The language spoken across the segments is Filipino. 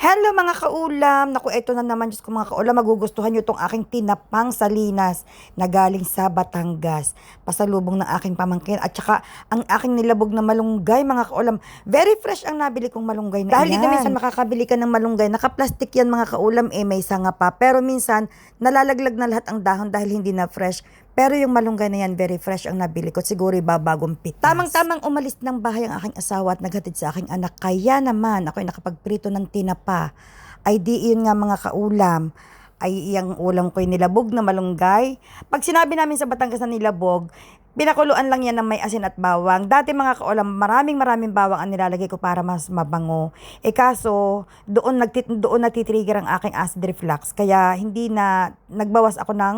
Hello mga kaulam! Naku, eto na naman, Diyos ko mga kaulam, magugustuhan nyo itong aking tinapang salinas na galing sa Batangas. Pasalubong ng aking pamangkin at saka ang aking nilabog na malunggay mga kaulam. Very fresh ang nabili kong malunggay na dahil dito minsan makakabili ka ng malunggay, nakaplastik yan mga kaulam, may sanga pa. Pero minsan nalalaglag na lahat ang dahon dahil hindi na fresh. Pero yung malunggay na yan, very fresh ang nabili ko. Siguro babagong pitas. Tamang-tamang umalis ng bahay ang aking asawa at naghatid sa aking anak. Kaya naman, ako'y nakapagprito ng tinapa. Ay di yun nga mga kaulam. Ay iyang ulam ko'y nilabog na malunggay. Pag sinabi namin sa Batangas na nilabog, pinakuluan lang yan ng may asin at bawang. Dati mga kaulam, maraming bawang ang nilalagay ko para mas mabango. Kaso, doon nagtitrigger ang aking acid reflux. Kaya hindi na, nagbawas ako ng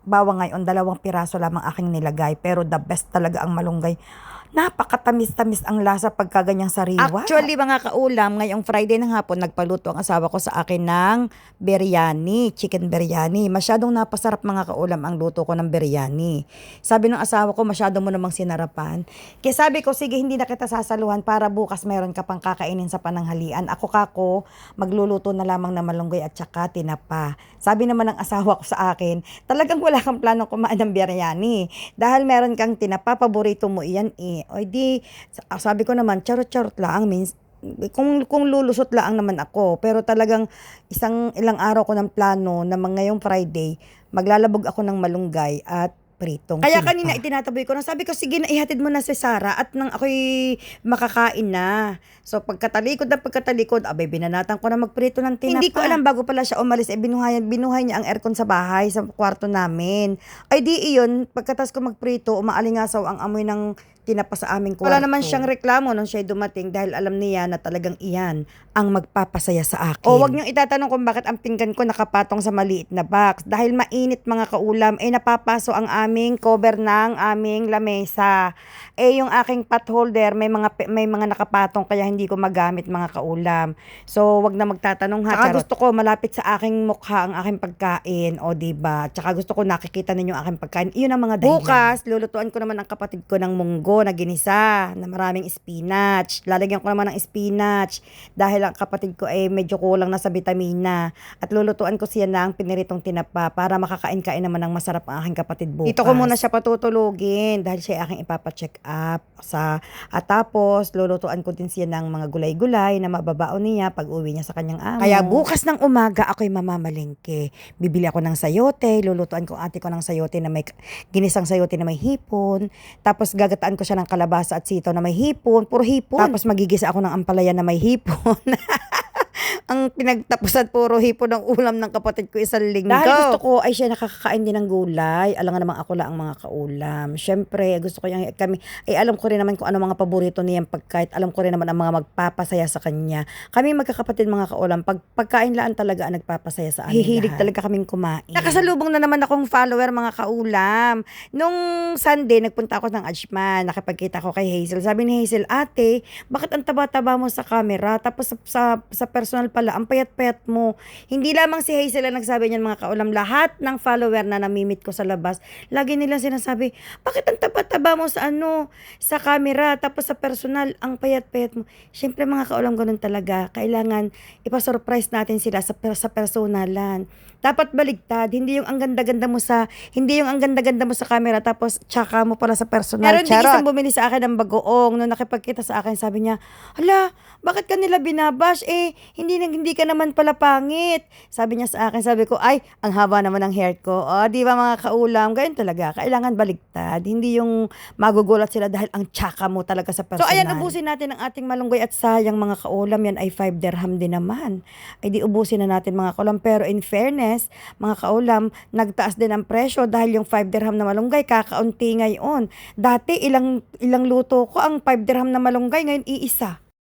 bawang ngayon. 2 piraso lamang aking nilagay. Pero the best talaga ang malunggay. Napakatamis-tamis ang lasa pagka ganyang sariwa. Actually mga kaulam, ngayong Friday ng hapon, nagpaluto ang asawa ko sa akin ng biryani, chicken biryani. Masyadong napasarap mga kaulam ang luto ko ng biryani. Sabi ng asawa ko, masyado mo namang sinarapan. Kaya sabi ko, sige hindi na kita sasaluhan para bukas meron ka pang kakainin sa pananghalian. Ako magluluto na lamang na malunggay at saka tinapa. Sabi naman ng asawa ko sa akin, talagang wala kang planong kumain ng biryani. Dahil meron kang tinapa, paborito mo iyan O di, sabi ko naman, charot-charot lang, means, kung lulusot lang naman ako, pero talagang ilang araw ko ng plano na ngayong Friday, maglalabog ako ng malunggay at pritong kaya tinapa. Kanina itinataboy ko na, sabi ko sige na ihatid mo na si Sarah at nang ako'y makakain na. So pagkatalikod, abay binanatan ko na magprito ng tinapa. Hindi ko alam, bago pala siya umalis, binuhay niya ang aircon sa bahay, sa kwarto namin. Ay di iyon, pagkatas ko magprito, umaalingasaw ang amoy ng tinapa sa aming kwarto. Wala naman siyang reklamo nung siya'y dumating dahil alam niya na talagang iyan ang magpapasaya sa akin. O wag niyong itatanong kung bakit ang pinggan ko nakapatong sa maliit na box. Dahil mainit mga kaulam, napapaso ang aming cover ng aming lamesa. Yung aking pot holder, may mga nakapatong kaya hindi ko magamit mga kaulam. So wag na magtatanong ha. Saka gusto ko malapit sa aking mukha ang aking pagkain. O diba? Tsaka gusto ko nakikita ninyo ang aking pagkain. Iyon ang mga dahilan. Bukas, lulutuan ko naman ang kapatid ko ng munggo na ginisa na maraming spinach. Lalagyan ko naman ng spinach dahil ang kapatid ko medyo kulang na sa vitamina. At lulutuan ko siya ng piniritong tinapa para makakain-kain naman ng masarap ang aking kapatid bukas. Dito ko muna siya patutulugin dahil siya aking ipapacheck up. At tapos, lulutuan ko din siya ng mga gulay-gulay na mababaon niya pag uwi niya sa kanyang amo. Kaya bukas ng umaga ako'y mamamalengke. Bibili ako ng sayote, lulutuan ko ate ko ng sayote na may ginisang sayote na may hipon. Tapos gagataan ko siya ng kalabasa at sitaw na may hipon, puro hipon. Tapos magigisa ako ng ampalaya na may hipon. Ang pinagtapusan, puro hipon ng ulam ng kapatid ko isang linggo. Dahil gusto ko ay siya nakakakain din ng gulay. Alam nga naman ako lang ang mga kaulam. Siyempre, gusto ko yung kami, alam ko rin naman kung ano mga paborito niyang pagkain. Alam ko rin naman ang mga magpapasaya sa kanya. Kami magkakapatid mga kaulam, pagkain laan talaga ang nagpapasaya sa amin. Hihilig talaga kaming kumain. Nakasalubong na naman akong follower mga kaulam. Nung Sunday, nagpunta ako ng Ajman. Nakipagkita ko kay Hazel. Sabi ni Hazel, ate, bakit ang taba-taba mo sa camera? Tapos sa personal pala, ang payat-payat mo. Hindi lamang si Hazel ang nagsabi niyan mga kaulam. Lahat ng follower na namimit ko sa labas, lagi nilang sinasabi, bakit ang taba-taba mo sa camera, tapos sa personal, ang payat-payat mo. Siyempre mga kaulam, ganun talaga. Kailangan ipasurprise natin sila sa personalan. Dapat baligtad, hindi yung ang ganda-ganda mo sa camera, tapos tsaka mo pala sa personal. Meron din isang bumili sa akin ng bagoong, nung nakipagkita sa akin, sabi niya, hala, bakit ka nila binabash? Hindi ka naman pala pangit. Sabi niya sa akin, sabi ko, ay, ang haba naman ng hair ko. Di ba mga kaulam, ganyan talaga. Kailangan baligtad. Hindi yung magugulat sila dahil ang tsaka mo talaga sa personal. So ayan, ubusin natin ang ating malunggay at sayang mga kaulam. Yan ay 5 dirham din naman. Ay di ubusin na natin mga kaulam. Pero in fairness, mga kaulam, nagtaas din ang presyo dahil yung 5 dirham na malunggay, kakaunti ngayon. Dati ilang luto ko ang 5 dirham na malunggay, ngayon iisa.